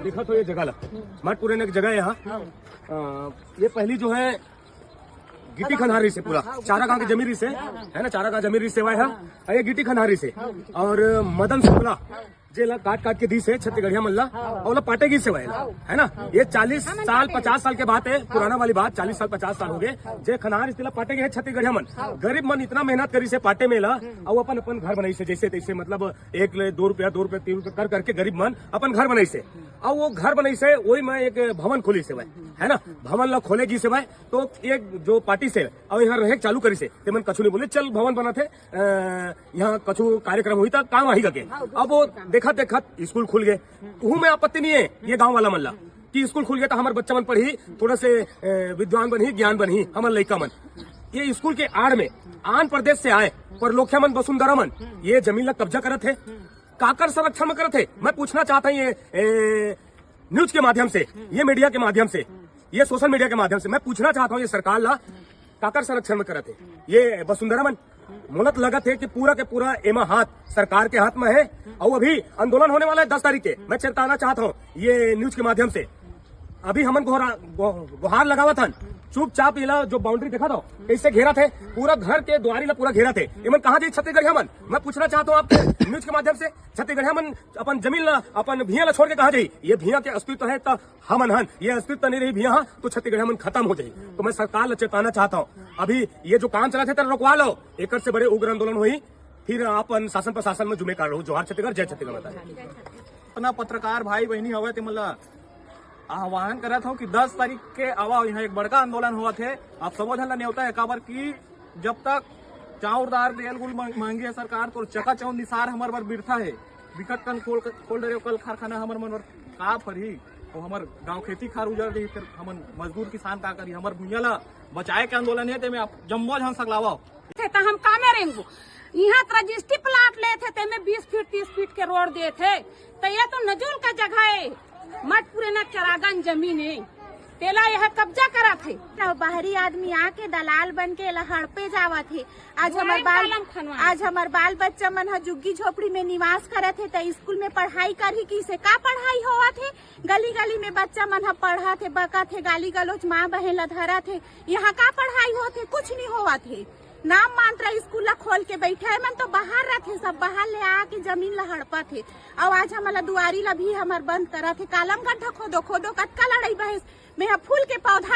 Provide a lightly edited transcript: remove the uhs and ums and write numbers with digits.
देखा तो ये जगह ला मठपुरे एक जगह है यहाँ। ये पहली जो है गिट्टी खनहारी से पूरा चारा गांव की जमीरी से है ना, चारा गांव जमीरी सेवा है ये गिट्टी खनहारी से। और मदन शुक्ला जेला काट काट के दी से छत्तीसगढ़िया मल्ला और पाटेगी सेवा है ना। ये 40 साल 50 साल के बात है, पुराना वाली बात 40 साल 50 साल हो गए जे खनहार इस्तेला पाटे है छत्तीसगढ़िया मन। गरीब मन इतना मेहनत करी से पाटे में ला और अपन अपन घर बनाई से जैसे तैसे, मतलब 1 ले 2 रुपया 2 रुपया 3 रुपया कर करके गरीब मन अपन घर बनाई से। और वो घर बनाई से वही में एक भवन खोली से है ना, भवन ला खोलेगी से तो एक जो पार्टी से और यहाँ रहे चालू करी से मन कछु नहीं बोले चल भवन बना थे यहाँ कछु कार्यक्रम हुई था काम आई गए। अब वो देखा स्कूल खुल गए, कहूं में आपत्ति नहीं है ये गांव वाला मल्ला कि स्कूल खुल गया तो हमारे बच्चा मन पढ़ी थोड़ा से विद्वान बनी ज्ञान बनी हमारे लड़का मन। ये स्कूल के आड़ में आंध्र प्रदेश से आए पर लोखिया मन वसुंधरा मन ये जमीन ला कब्जा करत है, काकर संरक्षण में करत है। मैं पूछना चाहता हूँ ये न्यूज के माध्यम से, ये मीडिया के माध्यम से, ये सोशल मीडिया के माध्यम से मैं पूछना चाहता हूँ ये सरकार ला काकर संरक्षण में करत है ये वसुंधरा मन। मुलत लगत है कि पूरा के पूरा एमा हाथ सरकार के हाथ में है और अभी आंदोलन होने वाला है 10 तारीख के। मैं चेताना चाहता हूँ ये न्यूज के माध्यम से, अभी हमन गुहार लगावत हन चुपचाप इला जो बाउंड्री देखा था कैसे घेरा थे, पूरा घर के द्वारी ला पूरा घेरा थे। इमन कहाँ जाए छत्तीसगढ़िया मन? मैं पूछना चाहता हूँ आपके न्यूज के माध्यम से छत्तीसगढ़िया मन अपन जमीन ला अपन भिया ला छोड़ के कहाँ जाए? ये भिया के अस्तित्व है तो हमन हन, ये अस्तित्व नहीं रही भिया तो छत्तीसगढ़िया मन खत्म हो जाए। तो मैं सरकार ला चेताना चाहता हूँ अभी ये जो काम चला थे तेरा रोकवा लो, एक से बड़े उग्र आंदोलन हुई फिर अपन शासन प्रशासन में जुम्मेदार रहो। जोहार छत्तीसगढ़, जय छत्तीसगढ़। अपना पत्रकार भाई बहनी हवे ते मतलब आह्वान करत हूँ कि 10 तारीख के आवा यहाँ एक बड़का आंदोलन हुआ थे। आप सबो झन ला न्योता है काबर की जब तक चाउर दार तेल गुल महंगी है सरकार तो चका चौन निसार हमार बर बिरथा है बिकट कन खोल रहे कल कारखाना हमर मन का फरही तो हमर गांव खेती खार उजड़ रही फिर हमन मजदूर किसान का करी हमर भुइया ला बचाए के आंदोलन है ते आप जम्मो झन सकलावा तो हम कामे रेंगू यहाँ रजिस्ट्री प्लाट ले थे ते में 20 फीट 30 फीट के रोड दिए थे तो ये तो नजूल का जगह है मठपुरे न चरागन जमीन है तेला यह कब्जा करा थे। बाहरी आदमी आके दलाल बन के हड़पे जावा थे। आज हमार बाल बच्चा मन झुग्गी झोपड़ी में निवास करे थे तो स्कूल में पढ़ाई कर ही किसे का पढ़ाई होवा थे? गली गली में बच्चा मन पढ़ा थे बका थे गाली गलोच माँ बहन ला धरा थे। यहाँ का पढ़ाई हो थे? कुछ नहीं होवा थे। नाम मात्रा स्कूल ला खोल के बैठे है मन तो बाहर रहते सब बाहर ले आके जमीन ला हड़पा थे। और आज हमारा दुआरी ला भी हमार बंद करा थे। कालम गड्ढा खोदो कतका लड़ाई बहस में फूल के पौधा